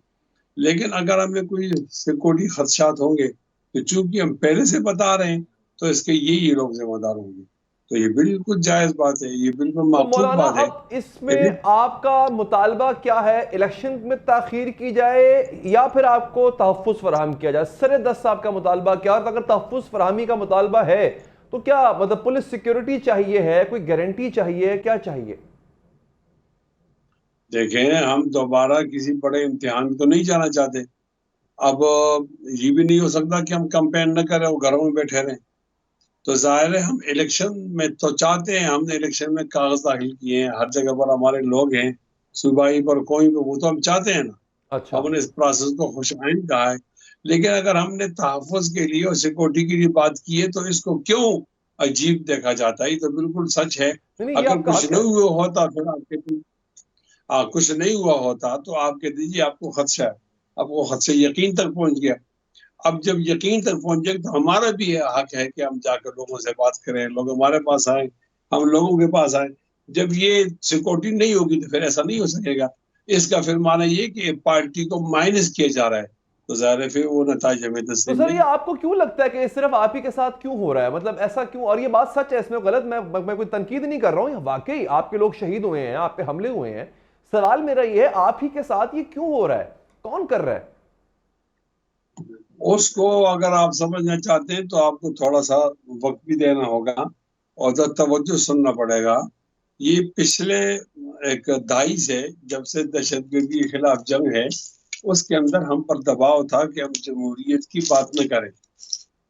लेकिन अगर हमें कोई सिक्योरिटी खदशात होंगे तो चूंकि हम पहले से बता रहे हैं तो इसके ये लोग जिम्मेदार होंगे। तो ये बिल्कुल जायज़ बात है, ये बिल्कुल माकूल बात है। अब इसमें आपका मुतालबा क्या है? इलेक्शन में ताखीर की जाए या फिर आपको तहफ़्फ़ुज़ फराहम किया जाए? सर-ए-दस्त साहब का मुतालबा क्या? और अगर तहफ़्फ़ुज़ फराहमी का मुतालबा है तो क्या मतलब पुलिस सिक्योरिटी चाहिए है, कोई गारंटी चाहिए, क्या चाहिए? देखें, हम दोबारा किसी बड़े इम्तिहान में तो नहीं जाना चाहते। अब ये भी नहीं हो सकता कि हम कैंपेन न करें और घरों में बैठे रहें। तो जाहिर है हम इलेक्शन में तो चाहते हैं, हमने इलेक्शन में कागज दाखिल किए हैं, हर जगह पर हमारे लोग हैं, सूबाई पर कोई पर, वो तो हम चाहते हैं ना। अच्छा। हमने इस प्रोसेस को खुशआइंद कहा है, लेकिन अगर हमने तहफ़्फ़ुज़ के लिए और सिक्योरिटी के लिए बात की है तो इसको क्यों अजीब देखा जाता है? ये तो बिल्कुल सच है। अगर कुछ नहीं हुआ होता फिर आपके कुछ नहीं हुआ होता तो आप कह दीजिए आपको खदशा है, आपको खदशा यकीन तक पहुंच गया। अब जब यकीन तक पहुंच जाए तो हमारा भी हक है कि हम जाकर लोगों से बात करें, लोग हमारे पास आए, हम लोगों के पास आए। जब ये सिक्योरिटी नहीं होगी तो फिर ऐसा नहीं हो सकेगा। इसका फिर माना ये कि पार्टी को माइनस किया जा रहा है, तो ज़ाहिर है फिर वो नतीजे में तो सर ये आपको क्यों लगता है कि सिर्फ आप ही के साथ क्यों हो रहा है? मतलब ऐसा क्यों? और ये बात सच है, इसमें गलत मैं कोई तनकीद नहीं कर रहा हूँ। वाकई आपके लोग शहीद हुए हैं, आप पे हमले हुए हैं। सवाल मेरा ये है, आप ही के साथ ये क्यों हो रहा है? कौन कर रहा है? उसको अगर आप समझना चाहते हैं तो आपको थोड़ा सा वक्त भी देना होगा और तवज्जो सुनना पड़ेगा। ये पिछले एक दहाई से, जब से दहशतगर्दी के खिलाफ जंग है, उसके अंदर हम पर दबाव था कि हम जमहूरियत की बात न करें।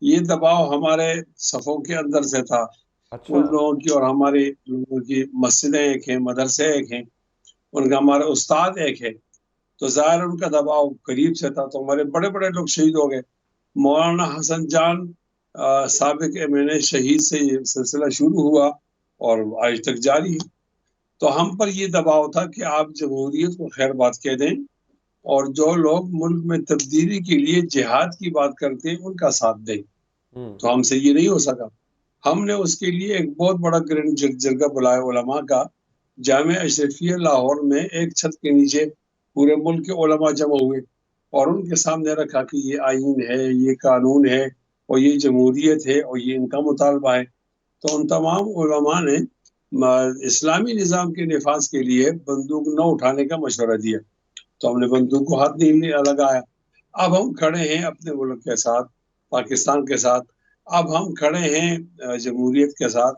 ये दबाव हमारे सफ़ों के अंदर से था। अच्छा। उन लोगों की और हमारे लोगों की मस्जिदें एक हैं, मदरसे एक हैं, उनका हमारा उस्ताद एक है, तो ज़ाहिर उनका दबाव करीब से था। तो हमारे बड़े बड़े लोग शहीद हो गए। मौलाना हसन जान साबिक एमएनए शहीद से ये सिलसिला शुरू हुआ और आज तक जारी है। तो हम पर ये दबाव था कि आप जमहूरियत को खैर बात कह दें, और जो लोग मुल्क में तब्दीली के लिए जिहाद की बात करते हैं उनका साथ दें। तो हमसे ये नहीं हो सका। हमने उसके लिए एक बहुत बड़ा ग्रैंड जरगा बुलाया उलमा का। जामिया अशरफिया लाहौर में एक छत के नीचे पूरे मुल्क के उलमा जमा हुए और उनके सामने रखा कि ये आईन है, ये कानून है और ये जमहूरियत है और ये इनका मुतालबा है। तो उन तमाम उलमा ने इस्लामी निज़ाम के निफाज के लिए बंदूक न उठाने का मशवरा दिया। तो हमने बंदूक को हाथ नहीं लगाया। अब हम खड़े हैं अपने मुल्क के साथ, पाकिस्तान के साथ। अब हम खड़े हैं जमहूरियत के साथ,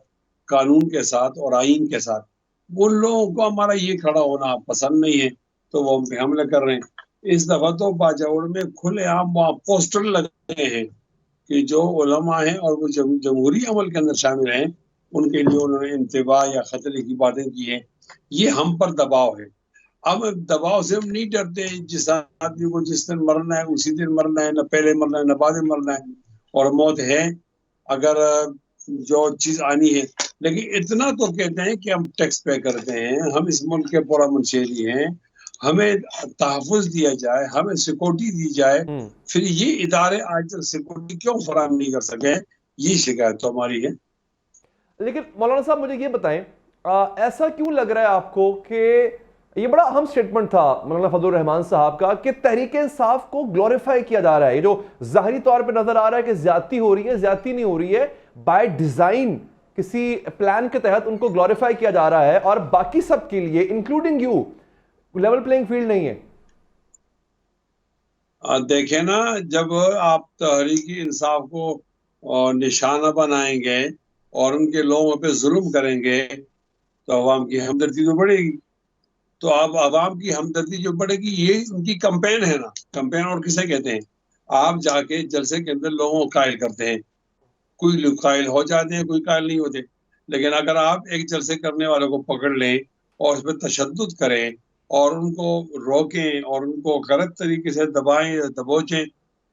कानून के साथ और आईन के साथ। उन लोगों को हमारा ये खड़ा होना पसंद नहीं है, तो वो हम पे हमले कर रहे हैं। इस दफा तो बाजाउर में खुलेआम वहाँ पोस्टर लगे हैं कि जो उलमा हैं और वो जमहूरी अमल के अंदर शामिल हैं, उनके लिए उन्होंने इंतबा या खतरे की बातें की हैं। ये हम पर दबाव है। अब दबाव से हम नहीं डरते। जिस आदमी को जिस दिन मरना है उसी दिन मरना है, न पहले मरना है न बाद में मरना है, और मौत है अगर जो चीज आनी है। लेकिन इतना तो कहते हैं कि हम टैक्स पे करते हैं, हम इस मुल्क के पूरा मुनशेरी हैं, हमें तहफ़्फ़ुज़ दिया जाए, हमें सिक्योरिटी दी जाए। फिर ये इदारे आज तक सिक्योरिटी क्यों फराहम नहीं कर सके, ये शिकायत तो हमारी है। लेकिन मौलाना साहब मुझे ये बताएं, ऐसा क्यों लग रहा है आपको कि ये बड़ा अहम स्टेटमेंट था मौलाना फजलुर रहमान साहब का कि तहरीक इंसाफ को ग्लोरीफाई किया जा रहा है। ये जो ज़ाहिरी तौर पे नजर आ रहा है कि ज्यादती हो रही है, ज्यादती नहीं हो रही है, बाय डिजाइन किसी प्लान के तहत उनको ग्लोरीफाई किया जा रहा है और बाकी सब के लिए including you level playing field नहीं है। देखें ना, जब आप तहरीक इंसाफ को निशाना बनाएंगे और उनके लोगों पे जुल्म करेंगे तो अवाम की हमदर्दी तो बढ़ेगी। तो अब अवाम की हमदर्दी जो बढ़ेगी, ये उनकी कैंपेन है ना। कैंपेन और किसे कहते हैं? आप जाके जलसे के अंदर लोगों को कायल करते हैं, कोई लोग कायल हो जाते हैं, कोई कायल नहीं होते। लेकिन अगर आप एक जलसे करने वालों को पकड़ लें और उस पर तशद्दुद करें और उनको रोकें और उनको गलत तरीके से दबाएं, दबोचें,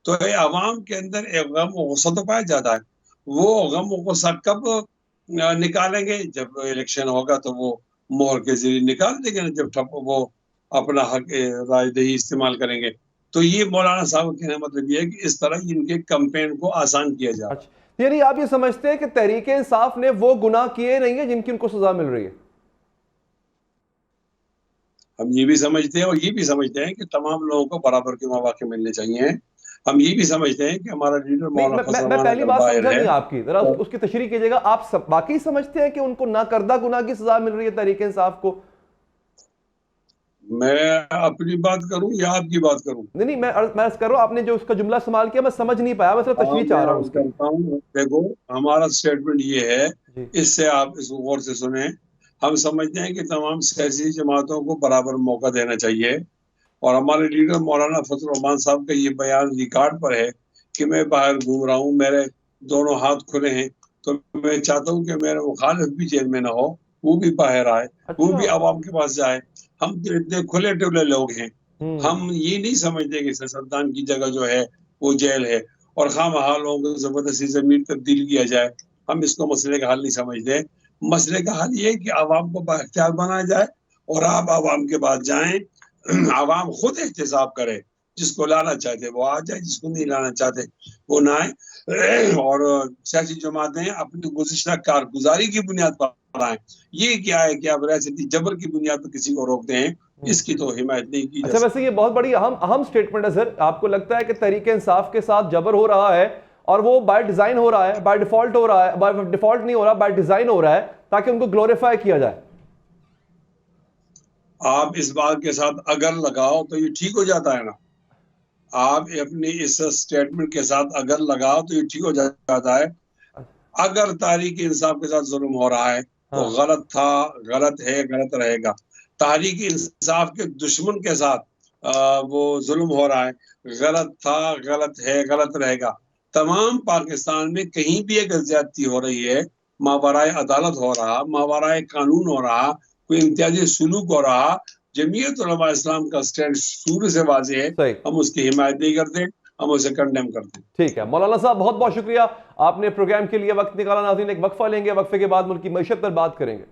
तो ये अवाम के अंदर एक गम और गुस्सा तो पाया जाता है। वो गम और गुस्सा कब निकालेंगे? जब इलेक्शन होगा तो वो मोहर के जरिए निकाल देंगे, जब वो अपना हक राजदही इस्तेमाल करेंगे। तो ये मौलाना साहब कहने मतलब ये है कि इस तरह इनके कैंपेन को आसान किया जाए। यानी आप ये समझते हैं कि तहरीक इंसाफ ने वो गुनाह किए नहीं है जिनकी उनको सजा मिल रही है? हम ये भी समझते हैं और ये भी समझते हैं कि तमाम लोगों को बराबर के मौके मिलने चाहिए। हम ये भी समझते हैं कि हमारा लीडर मैं पहली बात समझा नहीं आपकी, जरा उसकी तशरीह कीजिएगा। आप वाकई समझते हैं कि उनको नाकर्दा गुनाह की सजा मिल रही है तहरीक इंसाफ को? मैं अपनी बात करूं या आपकी बात करूं? नहीं, मैं अर्ज कर रहा हूं, आपने जो उसका जुमला इस्तेमाल किया मैं समझ नहीं पाया, मैं सिर्फ तशरीह चाह रहा हूं। देखो, हमारा स्टेटमेंट ये है, इससे आप इसको गौर से सुने। हम समझते हैं कि तमाम सियासी जमातों को बराबर मौका देना चाहिए और हमारे लीडर मौलाना फजलुर रहमान साहब का ये बयान रिकॉर्ड पर है कि मैं बाहर घूम रहा हूँ, मेरे दोनों हाथ खुले हैं, तो मैं चाहता हूँ कि मेरे मुखालिफ भी जेल में ना हो, वो भी बाहर आए, वो भी आवाम के पास जाए। हम तो इतने खुले टुले लोग हैं, हम ये नहीं समझते कि सियासतदान की जगह जो है वो जेल है और खामखा लोगों को जबरदस्ती जमीन तब्दील किया जाए। हम इसको मसले का हल नहीं समझते। मसले का हल ये है कि आवाम को बाख्तियार बनाया जाए और आप आवाम के पास जाएं, आवाम खुद एहतसाब करे, जिसको लाना चाहते वो आ जाए, जिसको नहीं लाना चाहते वो ना आए। और सियासी जमातें अपनी गुज़िश्ता कारगुजारी की बुनियाद पर आए। ये क्या है कि आप रियासती जबर की बुनियाद पर किसी को रोकते हैं, इसकी तो हिमायत नहीं की। अच्छा, वैसे ये बहुत बड़ी अहम स्टेटमेंट है सर। आपको लगता है कि तहरीक इंसाफ के साथ जबर हो रहा है और वो बाय डिजाइन हो रहा है, बाय डिफॉल्ट हो रहा है, बाय डिफॉल्ट नहीं हो रहा, बाय डिजाइन हो रहा है ताकि उनको ग्लोरीफाई किया जाए? आप इस बात के साथ अगर लगाओ तो ये ठीक हो जाता है ना। आप अपनी इस स्टेटमेंट के साथ अगर लगाओ तो ये ठीक हो जाता है। अगर तहरीक इंसाफ के साथ जुल्म हो रहा है वो गलत था, गलत है, गलत रहेगा। तहरीक इंसाफ के दुश्मन के साथ वो जुल्म हो रहा है, गलत था, गलत है, गलत रहेगा। तमाम पाकिस्तान में कहीं भी एक ज्यादती हो रही है, मावराए अदालत हो रहा, मावराए कानून हो रहा, कोई इम्तियाजी सुलूक हो रहा, जमीयत उलमा इस्लाम का स्टैंड शुरू से वाज़ेह है, हम उसकी हिमायत नहीं करते, हम उसे कंडेम करते हैं। ठीक है मौलाना साहब, बहुत बहुत शुक्रिया, आपने प्रोग्राम के लिए वक्त निकाला। नाज़रीन एक वक्फा लेंगे, वक्फे के बाद मुल्क की मईशत पर बात करेंगे।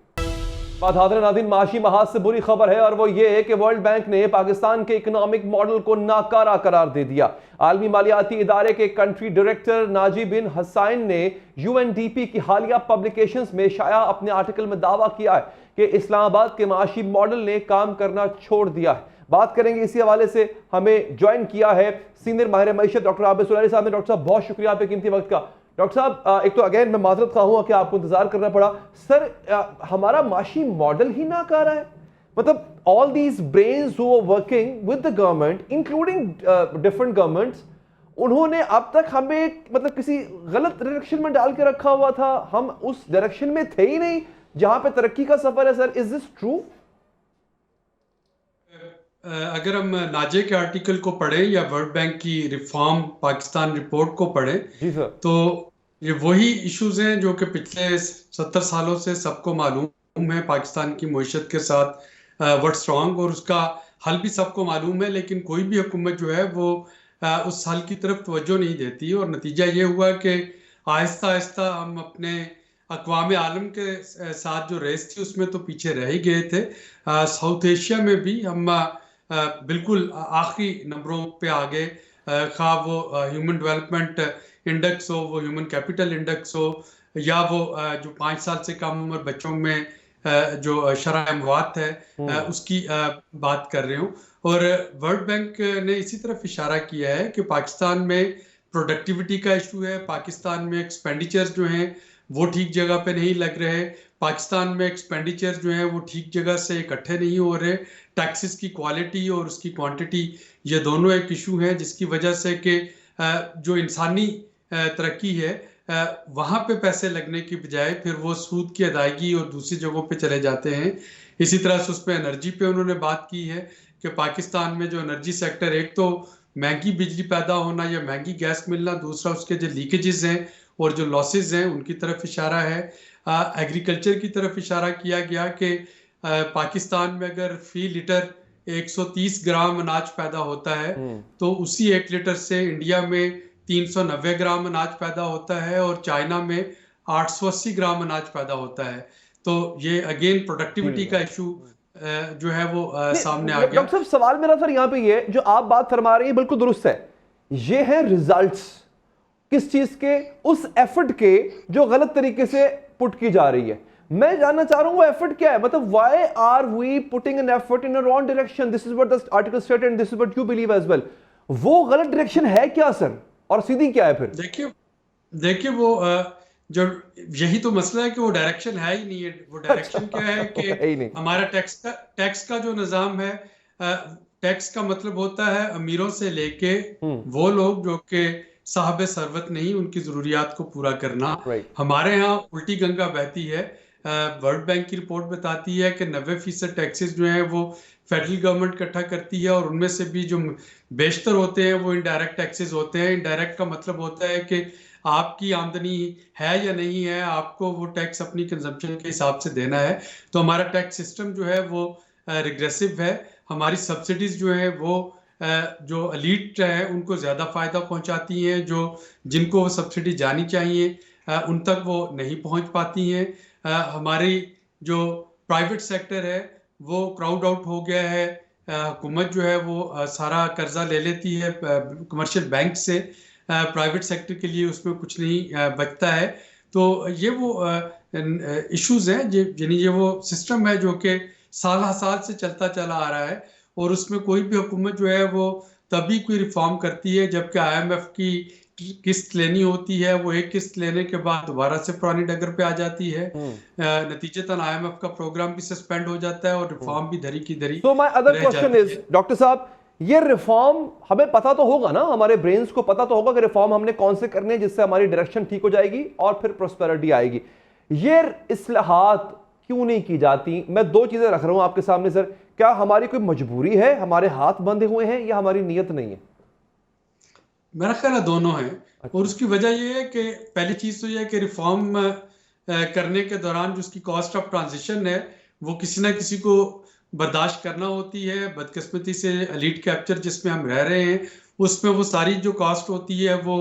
नाज़रीन माशी महाज से बुरी खबर है और वो ये है कि वर्ल्ड बैंक ने पाकिस्तान के इकोनॉमिक मॉडल को नाकारा करार दे दिया। आलमी मालियाती इदारे के कंट्री डायरेक्टर नाजी बिन हसाइन ने UNDP की हालिया पब्लिकेशंस में शाया अपने आर्टिकल में दावा किया है कि इस्लामाबाद के माशी मॉडल ने काम करना छोड़ दिया है। बात करेंगे इसी हवाले से, हमें ज्वाइन किया है सीनियर माहिर मईशत डॉक्टर आबिद सुलारी साहब ने। डॉक्टर साहब बहुत शुक्रिया आपके कीमती वक्त का। डॉक्टर साहब एक तो अगेन मैं माजरत खा हूं कि आपको इंतजार करना पड़ा। सर हमारा माशी मॉडल ही नाकारा है, मतलब all these brains who are working with the government including different governments, उन्होंने अब तक हमें मतलब किसी गलत डायरेक्शन में डाल के रखा हुआ था, हम उस डायरेक्शन में थे ही नहीं जहां पे तरक्की का सफर है। Sir is this true? अगर हम नाजे के आर्टिकल को पढ़ें या वर्ल्ड बैंक की रिफॉर्म पाकिस्तान रिपोर्ट को पढ़ें तो ये वही इश्यूज हैं जो कि पिछले 70 सालों से सबको मालूम है। पाकिस्तान की मईशत के साथ व्हाट्स रॉन्ग और उसका हल भी सबको मालूम है, लेकिन कोई भी हुकूमत जो है वो उस हल की तरफ तवज्जो नहीं देती और नतीजा ये हुआ कि आहिस्ता आहिस्ता हम अपने अक़वाम आलम के साथ जो रेस थी उसमें तो पीछे रह ही गए थे। साउथ एशिया में भी हम बिल्कुल आखिरी नंबरों पे आ गए, खा वो ह्यूमन डेवलपमेंट इंडेक्स हो, वो ह्यूमन कैपिटल इंडेक्स हो, या वो जो 5 साल से कम उम्र बच्चों में जो शरह अमवात है उसकी बात कर रहे हूँ। और वर्ल्ड बैंक ने इसी तरफ इशारा किया है कि पाकिस्तान में प्रोडक्टिविटी का इशू है, पाकिस्तान में एक्सपेंडिचर्स जो हैं वो ठीक जगह पे नहीं लग रहे, पाकिस्तान में एक्सपेंडिचर जो है वो ठीक जगह से इकट्ठे नहीं हो रहे, टैक्सेस की क्वालिटी और उसकी क्वांटिटी ये दोनों एक इशू है, जिसकी वजह से कि जो इंसानी तरक्की है वहाँ पे पैसे लगने की बजाय फिर वो सूद की अदायगी और दूसरी जगहों पे चले जाते हैं। इसी तरह से उस पर एनर्जी पे उन्होंने बात की है कि पाकिस्तान में जो एनर्जी सेक्टर, एक तो महंगी बिजली पैदा होना या महंगी गैस मिलना, दूसरा उसके जो लीकेजेस हैं और जो लॉसेज हैं उनकी तरफ इशारा है। एग्रीकल्चर की तरफ इशारा किया गया कि पाकिस्तान में अगर फी लीटर 130 ग्राम अनाज पैदा होता है तो उसी 1 लीटर से इंडिया में 390 ग्राम अनाज पैदा होता है और चाइना में 880 ग्राम अनाज पैदा होता है। तो ये अगेन प्रोडक्टिविटी का इशू जो है वो सामने आ गया। डॉक्टर साहब सवाल मेरा सर यहाँ पे ये जो आप बात फरमा रहे हैं बिल्कुल दुरुस्त है, ये है रिजल्ट्स किस चीज के, उस एफर्ट के जो गलत तरीके से पुट की जा रही है। मैं जानना चाह रहा हूं वो एफर्ट क्या है, मतलब why are we putting an effort in a wrong direction, this is what the article stated and this is what you believe as well. वो गलत डायरेक्शन है क्या सर, और सीधी क्या है फिर? देखिए वो जो यही तो मसला है कि वो डायरेक्शन है ही नहीं है। वो डायरेक्शन क्या है कि हमारा टैक्स का जो निजाम है, टैक्स का मतलब होता है अमीरों से लेके वो लोग जो कि साहब सरवत नहीं, उनकी जरूरियात को पूरा करना। हमारे यहाँ उल्टी गंगा बहती है। वर्ल्ड बैंक की रिपोर्ट बताती है कि 90% टैक्सेस जो हैं वो फेडरल गवर्नमेंट इकट्ठा करती है और उनमें से भी जो बेशतर होते हैं वो इनडायरेक्ट टैक्सेस होते हैं। इनडायरेक्ट का मतलब होता है कि आपकी आमदनी है या नहीं है, आपको वो टैक्स अपनी कंजम्पशन के हिसाब से देना है। तो हमारा टैक्स सिस्टम जो है वो रिग्रेसिव है। हमारी सब्सिडीज जो है वो जो एलीट है उनको ज़्यादा फ़ायदा पहुंचाती हैं, जो जिनको वो सब्सिडी जानी चाहिए उन तक वो नहीं पहुंच पाती हैं। हमारी जो प्राइवेट सेक्टर है वो क्राउड आउट हो गया है। हुकूमत जो है वो सारा कर्जा ले लेती है कमर्शियल बैंक से, प्राइवेट सेक्टर के लिए उसमें कुछ नहीं बचता है। तो ये वो इश्यूज हैं, यानी ये वो सिस्टम है जो कि साल से चलता चला आ रहा है और उसमें कोई भी हुकूमत जो है वो तभी कोई रिफॉर्म करती है जबकि IMF की किस्त लेनी होती है, वो एक किस्त लेने के बाद दोबारा से पुरानी डगर पे आ जाती है। नतीजतन IMF का प्रोग्राम भी सस्पेंड हो जाता है और रिफॉर्म भी धरी की धरी। तो my other question is doctor साहब, ये रिफॉर्म हमें पता तो होगा ना, हमारे ब्रेन्स को पता तो होगा कि रिफॉर्म हमने कौन से करने हैं जिससे हमारी डायरेक्शन ठीक हो जाएगी और फिर प्रोस्पेरिटी आएगी। ये इस्लाहात क्यों नहीं की जाती? मैं दो चीजें रख रहा हूं आपके सामने सर। क्या हमारी कोई मजबूरी है, हमारे हाथ बंधे हुए हैं, या हमारी नीयत नहीं है? मेरा ख्याल है दोनों है। और उसकी वजह यह है कि पहली चीज तो यह है कि रिफॉर्म करने के दौरान जो उसकी कॉस्ट ऑफ ट्रांजिशन है वो किसी ना किसी को बर्दाश्त करना होती है। बदकिस्मती से एलीट कैप्चर जिसमें हम रह रहे हैं उसमें वो सारी जो कॉस्ट होती है वो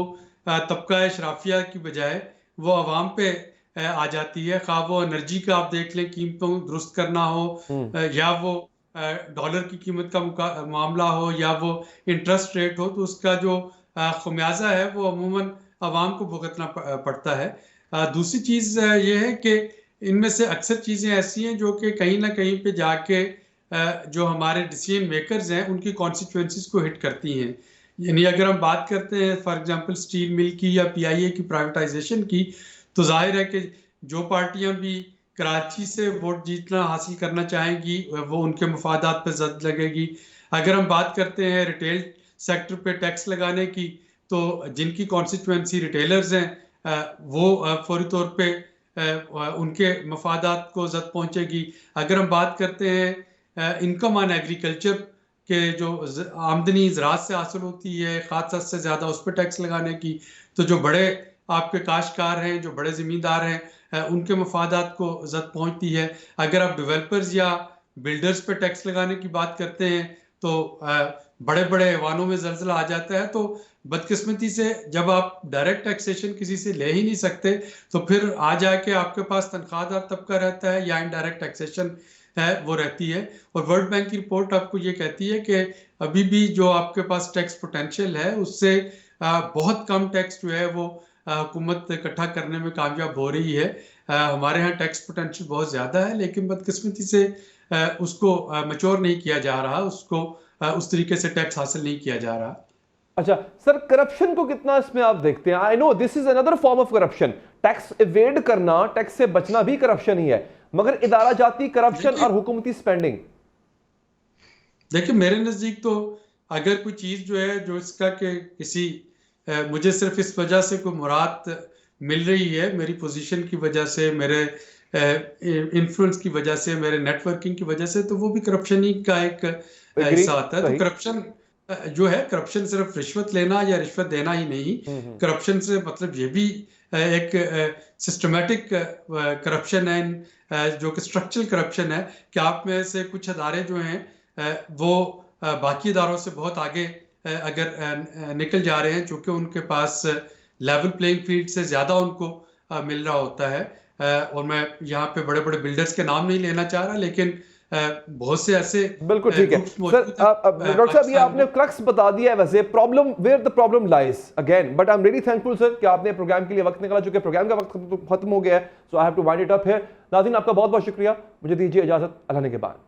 तबका शराफिया की बजाय वो आवाम पे आ जाती है। खा वो एनर्जी का आप देख लें, कीमतों दुरुस्त करना हो, या वो डॉलर की कीमत का मामला हो, या वो इंटरेस्ट रेट हो, तो उसका जो खुमियाजा है वो अमूमन आवाम को भुगतना पड़ता है। दूसरी चीज़ ये है कि इनमें से अक्सर चीज़ें ऐसी हैं जो कि कहीं ना कहीं पे जाके जो हमारे डिसीजन मेकर्स हैं उनकी कॉन्सिक्वेंसेस को हिट करती हैं। यानी अगर हम बात करते हैं फॉर एग्जांपल स्टील मिल की या पीआईए की प्राइवेटाइजेशन की, तो जाहिर है कि जो पार्टियां भी कराची से वोट जीतना हासिल करना चाहेंगी वो उनके मफादात पर जद लगेगी। अगर हम बात करते हैं रिटेल सेक्टर पे टैक्स लगाने की, तो जिनकी कॉन्स्टिट्यूएंसी रिटेलर्स हैं वो फौरी तौर पे उनके मफादात को जद पहुंचेगी। अगर हम बात करते हैं इनकम ऑन एग्रीकल्चर के जो आमदनी ज़राअत से हासिल होती है खास से ज़्यादा उस पर टैक्स लगाने की, तो जो बड़े आपके काश्तकार हैं, जो बड़े ज़मींदार हैं, उनके मफादात को जद पहुंचती है। अगर आप डेवलपर्स या बिल्डर्स पे टैक्स लगाने की बात करते हैं तो बड़े बड़े ऐवानों में जल्जला आ जाता है। तो बदकिस्मती से जब आप डायरेक्ट टैक्सेशन किसी से ले ही नहीं सकते तो फिर आ जाके आपके पास तनख्वाहदार तबका रहता है या इनडायरेक्ट टैक्सेशन है वो रहती है। और वर्ल्ड बैंक की रिपोर्ट आपको ये कहती है कि अभी भी जो आपके पास टैक्स पोटेंशियल है उससे बहुत कम टैक्स जो है वो हुकूमत इकट्ठा करने में कामयाब हो रही है। हमारे यहाँ टैक्स पोटेंशियल बहुत ज़्यादा है लेकिन बदकिस्मती से उसको मैच्योर नहीं किया जा रहा, उसको उस तरीके से टैक्स हासिल नहीं किया जा रहा। अच्छा सर, करप्शन को कितना इसमें आप देखते हैं? I know this is another form of corruption. Tax evade करना, टैक्स से बचना भी करप्शन ही है, मगर इदारा जाती करप्शन और हुकूमती स्पेंडिंग। देखिए मेरे नजदीक तो अगर कोई चीज जो है जो इसका के किसी मुझे सिर्फ इस वजह से कोई मुराद मिल रही है, मेरी पोजीशन की वजह से, मेरे इन्फ्लुएंस की वजह से, मेरे नेटवर्किंग की वजह से, तो वो भी करप्शन ही का एक हिस्सा आता है। तो करप्शन जो है, करप्शन सिर्फ रिश्वत लेना या रिश्वत देना ही नहीं, करप्शन से मतलब ये भी एक सिस्टमेटिक करप्शन है जो कि स्ट्रक्चरल करप्शन है कि आप में से कुछ अदारे जो हैं वो बाकी इदारों से बहुत आगे अगर निकल जा रहे हैं, चूँकि उनके पास लेवल प्लेइंग फील्ड से ज़्यादा उनको मिल रहा होता है। और मैं यहाँ पे बड़े बड़े बिल्डर्स के नाम नहीं लेना चाह रहा, लेकिन बहुत से ऐसे बिल्कुल ठीक है सर। डॉक्टर साहब ये आपने क्रक्स बता दिया है वैसे, problem where the problem lies again. But I am really thankful sir कि आपने प्रोग्राम के लिए वक्त निकाला, चूंकि प्रोग्राम का वक्त खत्म हो गया है, so I have to wind it up here. नाज़रीन आपका बहुत बहुत शुक्रिया, मुझे दीजिए इजाजत, अल्लाह ने के बाद।